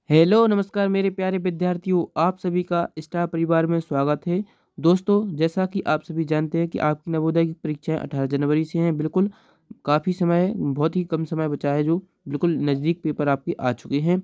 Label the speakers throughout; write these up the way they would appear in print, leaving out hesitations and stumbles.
Speaker 1: Hello नमस्कार मेरे प्यारे विद्यार्थियों, आप सभी का स्टार परिवार में स्वागत है। दोस्तों, जैसा कि आप सभी जानते हैं कि आपकी नवोदय की परीक्षाएं 18 जनवरी से हैं। बिल्कुल काफ़ी समय है, बहुत ही कम समय बचा है, जो बिल्कुल नज़दीक पेपर आपके आ चुके हैं।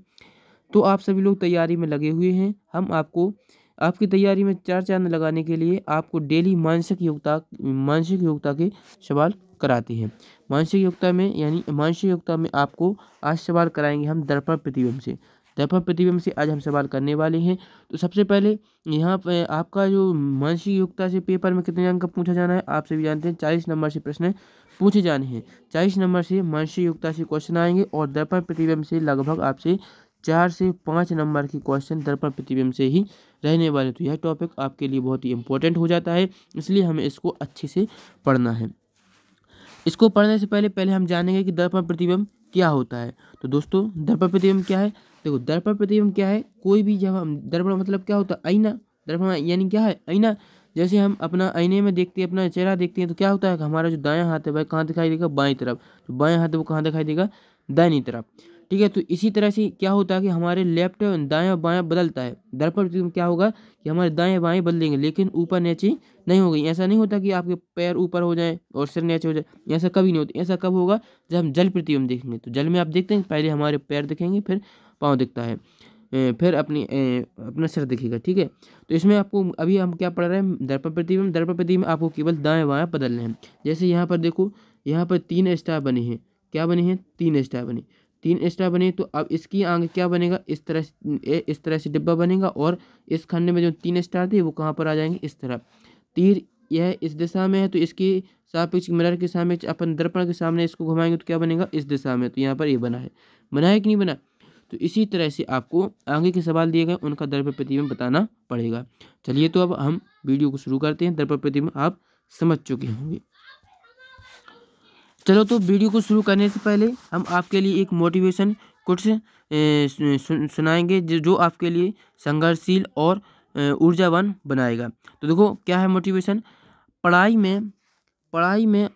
Speaker 1: तो आप सभी लोग तैयारी में लगे हुए हैं। हम आपको आपकी तैयारी में चार चांद लगाने के लिए आपको डेली मानसिक योग्यता के सवाल कराते हैं। मानसिक योग्यता में आपको आज सवाल कराएंगे हम दर्पण प्रतिबिंब से। दर्पण प्रतिबिंब से आज हम सवाल करने वाले हैं। तो सबसे पहले यहाँ पे आपका जो मानसिक योग्यता से पेपर में कितने अंक का पूछा जाना है, आप सभी जानते हैं 40 नंबर से प्रश्न पूछे जाने हैं। 40 नंबर से मानसिक योग्यता से क्वेश्चन आएंगे और दर्पण प्रतिबिंब से लगभग आपसे 4 से 5 नंबर की क्वेश्चन दर्पण प्रतिबिंब से ही रहने वाले। तो यह टॉपिक आपके लिए बहुत ही इंपॉर्टेंट हो जाता है, इसलिए हमें इसको अच्छे से पढ़ना है। इसको पढ़ने से पहले हम जानेंगे कि दर्पण प्रतिबिंब क्या होता है। तो दोस्तों, दर्पण प्रतिबिंब क्या है? देखो, दर्पण प्रतिबिंब क्या है? कोई भी जब हम दर्पण मतलब क्या होता है? आईना। दर्पण यानी क्या है? आईना। जैसे हम अपना आईने में देखते हैं, अपना चेहरा देखते हैं, तो क्या होता है कि हमारा जो दायां हाथ है वह कहाँ दिखाई देगा? बाईं तरफ। जो बायां हाथ है वो कहाँ दिखाई देगा? दाहिनी तरफ। ठीक है, तो इसी तरह से क्या होता है कि हमारे लेफ्ट दायां बायां बदलता है। दर्पण प्रतिबिंब क्या होगा कि हमारे दाएं बाएं बदलेंगे, लेकिन ऊपर नीचे नहीं होगी। ऐसा नहीं होता कि आपके पैर ऊपर हो जाए और सिर नीचे हो जाए, ऐसा कभी नहीं होता। ऐसा कब होगा? जब हम जल प्रतिबिंब देखेंगे। तो जल में आप देखते हैं पहले हमारे पैर दिखेंगे, फिर पाँव दिखता है, फिर अपना सिर दिखेगा। ठीक है, तो इसमें आपको अभी हम क्या पढ़ रहे हैं? दर्पण प्रतिबिंब। दर्पण प्रतिबिंब आपको केवल दाएं बाएं बदलने हैं। जैसे यहाँ पर देखो, यहाँ पर 3 स्टार बने हैं। क्या बने हैं? 3 स्टार बने। 3 स्टार बने, तो अब इसकी आगे क्या बनेगा? इस तरह से डिब्बा बनेगा, और इस खंड में जो 3 स्टार थे वो कहाँ पर आ जाएंगे? इस तरफ। तीर यह इस दिशा में है, तो इसके सापेक्ष मिरर के सापेक्ष अपन दर्पण के सामने इसको घुमाएंगे तो क्या बनेगा? इस दिशा में। तो यहाँ पर ये बना है। बना है कि नहीं बना? तो इसी तरह से आपको आगे के सवाल दिए गए उनका दर्पण प्रतिबिंब बताना पड़ेगा। चलिए, तो अब हम वीडियो को शुरू करते हैं। दर्पण प्रतिबिंब आप समझ चुके होंगे। चलो, तो वीडियो को शुरू करने से पहले हम आपके लिए एक मोटिवेशन कुछ सुनाएंगे, जो आपके लिए संघर्षशील और ऊर्जावान बनाएगा। तो देखो, क्या है मोटिवेशन? पढ़ाई में पढ़ाई में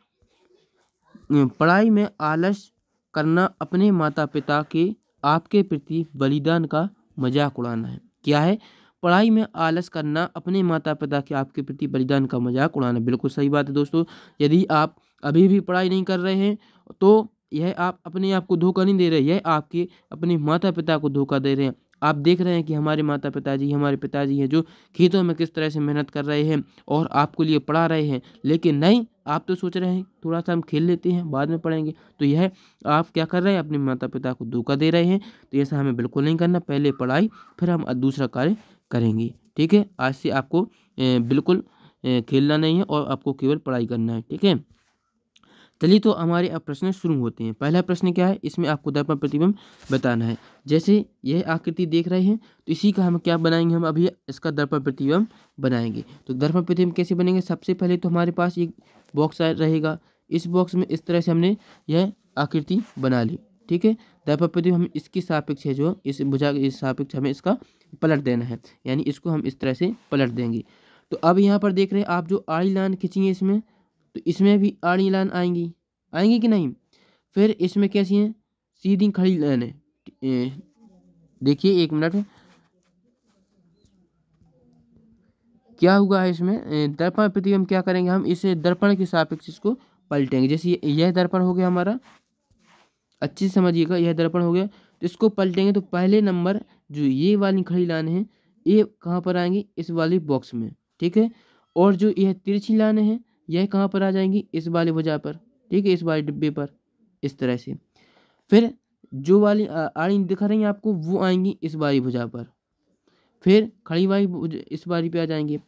Speaker 1: पढ़ाई में आलस करना अपने माता पिता के आपके प्रति बलिदान का मजाक उड़ाना है। क्या है? पढ़ाई में आलस करना अपने माता पिता के आपके प्रति बलिदान का मजाक उड़ाना। बिल्कुल सही बात है दोस्तों। यदि आप अभी भी पढ़ाई नहीं कर रहे हैं, तो यह आप अपने आप को धोखा नहीं दे रहे, यह आपके अपने माता पिता को धोखा दे रहे हैं। आप देख रहे हैं कि हमारे माता पिताजी, हमारे पिताजी हैं जो खेतों में किस तरह से मेहनत कर रहे हैं और आपको लिए पढ़ा रहे हैं, लेकिन नहीं, आप तो सोच रहे हैं थोड़ा सा हम खेल लेते हैं, बाद में पढ़ेंगे। तो यह आप क्या कर रहे हैं? अपने माता पिता को धोखा दे रहे हैं। तो ऐसा हमें बिल्कुल नहीं करना। पहले पढ़ाई, फिर हम दूसरा कार्य करेंगे। ठीक है, आज से आपको बिल्कुल खेलना नहीं है और आपको केवल पढ़ाई करना है। ठीक है, चलिए, तो हमारे अब प्रश्न शुरू होते हैं। पहला प्रश्न क्या है? इसमें आपको दर्पण प्रतिबिंब बताना है। जैसे यह आकृति देख रहे हैं, तो इसी का हम क्या बनाएंगे? हम अभी इसका दर्पण प्रतिबिंब बनाएंगे। तो दर्पण प्रतिबिंब कैसे बनेंगे? सबसे पहले तो हमारे पास एक बॉक्स रहेगा। इस बॉक्स में इस तरह से हमने यह आकृति बना ली। ठीक है, दर्पण प्रतिबिंब हम इसकी सापेक्ष है, जो इस भुजा के इस सापेक्ष हमें इसका पलट देना है, यानी इसको हम इस तरह से पलट देंगे। तो अब यहाँ पर देख रहे हैं आप, जो आड़ी लाइन खींचिए इसमें, तो इसमें भी आड़ी लाइन आएंगी। आएंगी कि नहीं? फिर इसमें कैसी है? सीधी खड़ी लाइन है। देखिए, एक मिनट, क्या हुआ है इसमें? दर्पण प्रतिबिंब क्या करेंगे? हम इसे दर्पण के सापेक्ष इसको पलटेंगे। जैसे यह दर्पण हो गया हमारा, अच्छे से समझिएगा, यह दर्पण हो गया, तो इसको पलटेंगे तो पहले नंबर जो ये वाली खड़ी लाइन है, ये कहाँ पर आएंगी? इस वाली बॉक्स में। ठीक है, और जो यह तिरछी लाइन है, यह कहाँ पर आ जाएंगी? इस वाली भुजा पर। ठीक है, इस वाले डिब्बे पर, इस तरह से। फिर जो वाली आड़ी दिखा रही है आपको, वो आएंगी इस वाली भुजा पर। फिर खड़ी वाली इस वाली पे आ जाएंगे।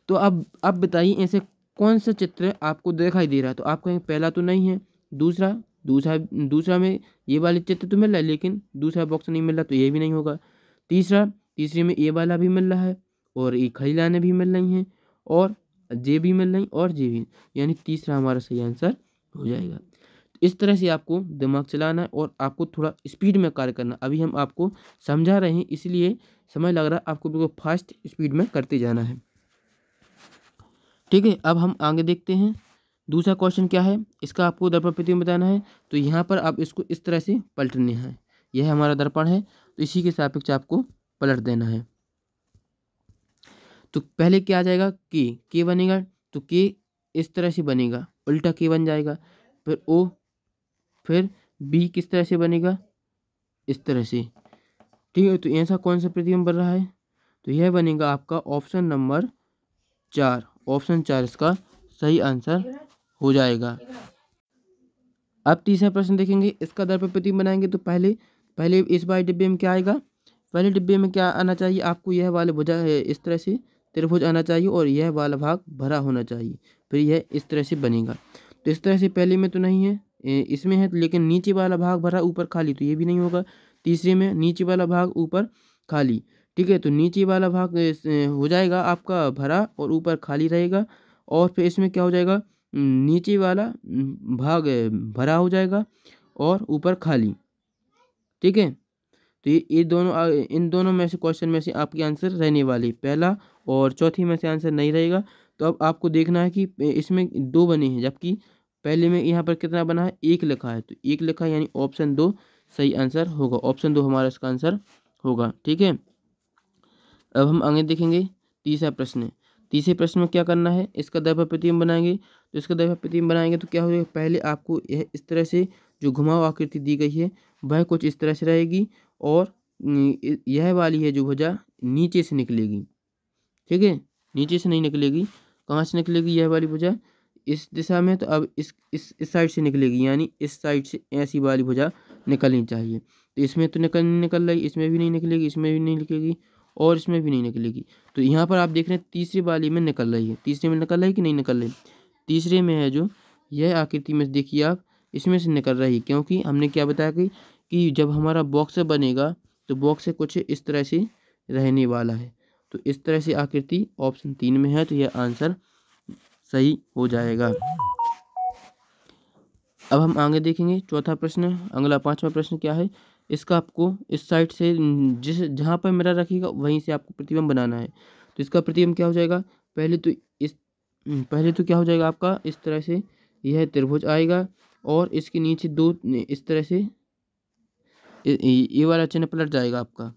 Speaker 1: तो अब बताइए, ऐसे कौन सा चित्र आपको दिखाई दे रहा है? तो आप कहेंगे पहला तो नहीं है, दूसरा दूसरा दूसरा में ये वाले चित्र तो मिल रहा है, लेकिन दूसरा बॉक्स नहीं मिल रहा, तो ये भी नहीं होगा। तीसरे में ये वाला भी मिल रहा है, और ये खड़ी लाइनें भी मिल रही हैं, और जे भी मिल रही, और जे भी, यानी तीसरा हमारा सही आंसर हो जाएगा। इस तरह से आपको दिमाग चलाना है और आपको थोड़ा स्पीड में कार्य करना। अभी हम आपको समझा रहे हैं, इसलिए समय लग रहा है, आपको बिल्कुल फास्ट स्पीड में करते जाना है। ठीक है, अब हम आगे देखते हैं। दूसरा क्वेश्चन क्या है? इसका आपको दर्पण प्रतिबिंब बताना है। तो यहाँ पर आप इसको इस तरह से पलटने हैं। यह हमारा दर्पण है। तो इसी के सापेक्ष आपको पलट देना है। तो पहले क्या आ जाएगा, के बनेगा, तो के इस तरह से बनेगा, उल्टा के बन जाएगा। फिर ओ, फिर बी किस तरह से बनेगा, इस तरह से। ठीक है, तो ऐसा कौन सा प्रतिबिंब बन रहा है, तो यह बनेगा आपका ऑप्शन नंबर 4। ऑप्शन 4 इसका सही आंसर हो जाएगा। अब तीसरा प्रश्न देखेंगे, इसका दर्पण प्रतिबिंब बनाएंगे। तो पहले इस वाले डिब्बे में क्या आएगा, पहले डिब्बे में क्या आना चाहिए आपको, यह वाला भुजा इस तरह से त्रिभुज आना चाहिए और यह वाला भाग भरा होना चाहिए, फिर यह इस तरह से बनेगा। तो इस तरह से पहले में तो नहीं है, इसमें है, लेकिन नीचे वाला भाग भरा ऊपर खाली, तो ये भी नहीं होगा। तीसरे में नीचे वाला भाग ऊपर खाली। ठीक है, तो नीचे वाला भाग हो जाएगा आपका भरा और ऊपर खाली रहेगा। और फिर इसमें क्या हो जाएगा, नीचे वाला भाग भरा हो जाएगा और ऊपर खाली। ठीक है, तो ये दोनों इन दोनों में से क्वेश्चन में से आपकी आंसर रहने वाली, पहला और चौथी में से आंसर नहीं रहेगा। तो अब आपको देखना है कि इसमें 2 बने हैं, जबकि पहले में यहाँ पर कितना बना है, 1 लिखा है। तो 1 लिखा है यानी ऑप्शन 2 सही आंसर होगा, ऑप्शन 2 हमारा इसका आंसर होगा। ठीक है, अब हम आगे देखेंगे तीसरा प्रश्न। तीसरे प्रश्न में क्या करना है, इसका दर्पण प्रतिबिंब बनाएंगे। तो इसका दर्पण प्रतिबिंब बनाएंगे तो क्या हो जाएगा, पहले आपको यह इस तरह से जो घुमाव आकृति दी गई है वह कुछ इस तरह से रहेगी और यह वाली है जो भुजा नीचे से निकलेगी। ठीक है, नीचे से नहीं निकलेगी, कहाँ से निकलेगी, यह वाली भुजा इस दिशा में, तो अब इस साइड से निकलेगी, यानी इस साइड से ऐसी वाली भुजा निकलनी चाहिए। तो इसमें तो निकल रही, इसमें भी नहीं निकलेगी, इसमें भी नहीं निकलेगी और इसमें भी नहीं निकलेगी। तो यहाँ पर आप देख रहे हैं तीसरी वाली में निकल रही है, तीसरे में निकल रही है कि नहीं निकल रही, तीसरे में है जो यह आकृति में देखिए आप, इसमें से निकल रही है। क्योंकि हमने क्या बताया कि जब हमारा बॉक्स बनेगा तो बॉक्स कुछ इस तरह से रहने वाला है। तो इस तरह से आकृति ऑप्शन 3 में है, तो यह आंसर सही हो जाएगा। अब हम आगे देखेंगे चौथा प्रश्न, अगला 5वां प्रश्न क्या है, इसका आपको इस साइड से जहाँ पर मिरर रखिएगा वहीं से आपको प्रतिबिंब बनाना है। तो इसका प्रतिबिंब क्या हो जाएगा, पहले तो क्या हो जाएगा आपका, इस तरह से यह त्रिभुज आएगा और इसके नीचे 2 इस तरह से ये वाला चिन्ह पलट जाएगा आपका,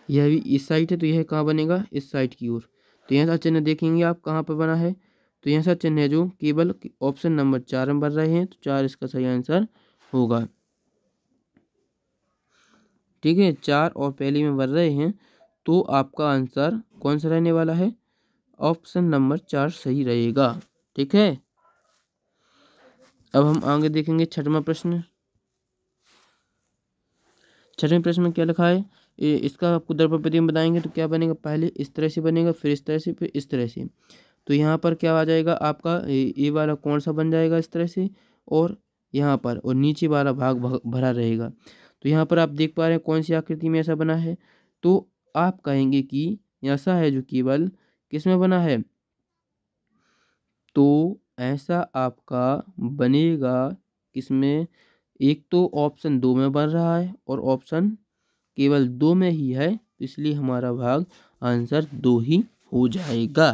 Speaker 1: यह भी इस साइड है तो यह कहाँ बनेगा, इस साइड की ओर। तो यहाँ सा चिन्ह देखेंगे आप कहाँ पर बना है, तो यहाँ सा चिन्ह है जो केवल ऑप्शन नंबर 4 में बन रहे हैं, तो 4 इसका सही आंसर होगा। ठीक है, 4 और पहले में बन रहे हैं, तो आपका आंसर कौन सा रहने वाला है, ऑप्शन नंबर 4 सही रहेगा। ठीक है, अब हम आगे देखेंगे छठवां प्रश्न। छठवें प्रश्न में क्या लिखा है, इसका आपको दर्पण प्रतिबिंब बताएंगे। तो क्या बनेगा, पहले इस तरह से बनेगा, फिर इस तरह से, फिर इस तरह से। तो यहाँ पर क्या आ जाएगा आपका, ये वाला कौन सा बन जाएगा इस तरह से, और यहाँ पर और नीचे वाला भाग भरा रहेगा। तो यहाँ पर आप देख पा रहे हैं कौन सी आकृति में ऐसा बना है, तो आप कहेंगे कि ऐसा है जो केवल किस में बना है, तो ऐसा आपका बनेगा किसमें, एक तो ऑप्शन 2 में बन रहा है और ऑप्शन केवल 2 में ही है, तो इसलिए हमारा भाग आंसर 2 ही हो जाएगा।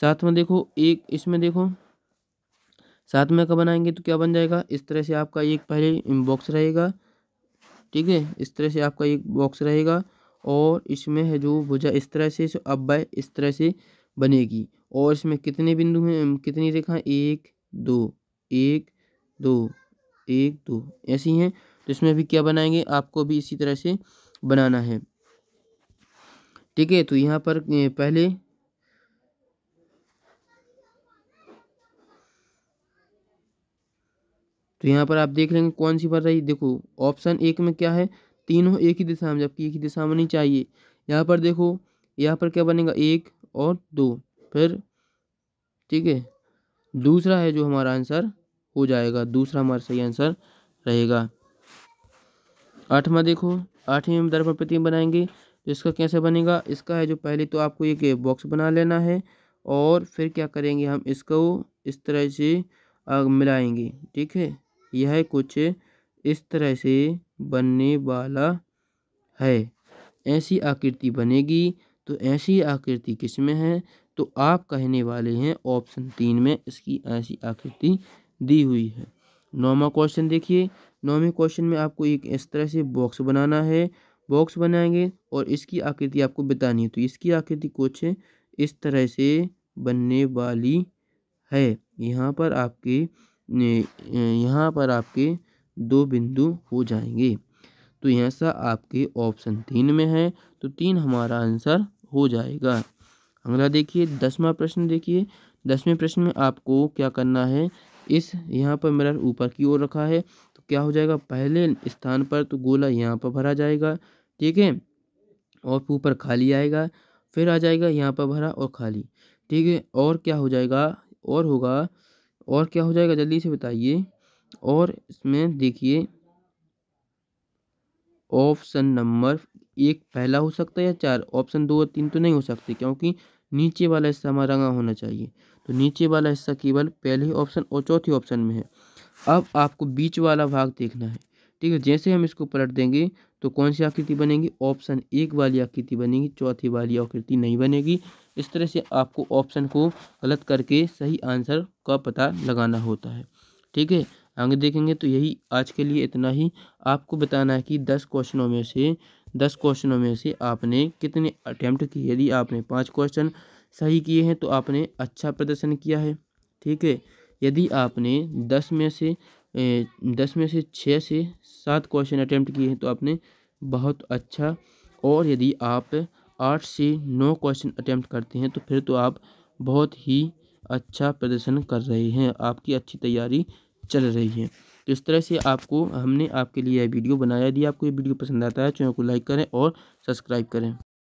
Speaker 1: साथ में देखो, एक इसमें देखो साथ में का बनाएंगे तो क्या बन जाएगा, इस तरह से आपका एक पहले बॉक्स रहेगा। ठीक है, इस तरह से आपका एक बॉक्स रहेगा और इसमें है जो भुजा इस तरह से, अब इस तरह से बनेगी। और इसमें कितने बिंदु हैं, कितनी रेखाएं, 1 2 1 2 1 2 ऐसी हैं। तो इसमें भी क्या बनाएंगे, आपको भी इसी तरह से बनाना है। ठीक है, तो यहाँ पर पहले तो यहाँ पर आप देख लेंगे कौन सी बन रही, देखो ऑप्शन 1 में क्या है, तीनों एक ही दिशा में, जबकि एक ही दिशा में नहीं चाहिए। यहाँ पर देखो, यहाँ पर क्या बनेगा, 1 और 2, फिर ठीक है, दूसरा है जो हमारा आंसर हो जाएगा, दूसरा हमारा सही आंसर रहेगा। 8वां देखो, 8वें में दर्पण प्रतिबिंब बनाएंगे। तो इसका कैसे बनेगा, इसका है जो पहले तो आपको एक बॉक्स बना लेना है और फिर क्या करेंगे, हम इसको इस तरह से मिलाएंगे। ठीक है, यह कुछ इस तरह से बनने वाला है, ऐसी आकृति बनेगी। तो ऐसी आकृति किस में है, तो आप कहने वाले हैं ऑप्शन 3 में इसकी ऐसी आकृति दी हुई है। 9वां क्वेश्चन देखिए, 9वें क्वेश्चन में आपको एक इस तरह से बॉक्स बनाना है, बॉक्स बनाएंगे और इसकी आकृति आपको बतानी है। तो इसकी आकृति कुछ इस तरह से बनने वाली है। यहाँ पर आपके 2 बिंदु हो जाएंगे। तो यहाँ सा आपके ऑप्शन 3 में है, तो 3 हमारा आंसर हो जाएगा। अगला देखिए 10वां प्रश्न देखिए। 10वें प्रश्न में आपको क्या करना है, इस यहाँ पर मिरर ऊपर की ओर रखा है, तो क्या हो जाएगा, पहले स्थान पर तो गोला यहाँ पर भरा जाएगा, ठीक है, और ऊपर खाली आएगा, फिर आ जाएगा यहाँ पर भरा और खाली, ठीक है, और क्या हो जाएगा, और होगा, और क्या हो जाएगा जल्दी से बताइए। और इसमें देखिए ऑप्शन नंबर 1 पहला हो सकता है या 4, ऑप्शन 2 और 3 तो नहीं हो सकते, क्योंकि नीचे वाला हिस्सा हमारा रंगा होना चाहिए। तो नीचे वाला हिस्सा केवल पहले ऑप्शन और चौथे ऑप्शन में है। अब आपको बीच वाला भाग देखना है, ठीक है। जैसे हम इसको पलट देंगे तो कौन सी आकृति बनेगी, ऑप्शन 1 वाली आकृति बनेगी, चौथी वाली आकृति नहीं बनेगी। इस तरह से आपको ऑप्शन को गलत करके सही आंसर का पता लगाना होता है, ठीक है। आगे देखेंगे तो यही आज के लिए इतना ही। आपको बताना है कि 10 क्वेश्चनों में से आपने कितने अटेम्प्ट किए। यदि आपने 5 क्वेश्चन सही किए हैं तो आपने अच्छा प्रदर्शन किया है, ठीक है। यदि आपने 10 में से 6 से 7 क्वेश्चन अटेम्प्ट किए हैं तो आपने बहुत अच्छा, और यदि आप 8 से 9 क्वेश्चन अटेम्प्ट करते हैं तो फिर तो आप बहुत ही अच्छा प्रदर्शन कर रहे हैं, आपकी अच्छी तैयारी चल रही है। तो इस तरह से हमने आपके लिए यह वीडियो बनाया। यदि आपको ये वीडियो पसंद आता है, चैनल को लाइक करें और सब्सक्राइब करें।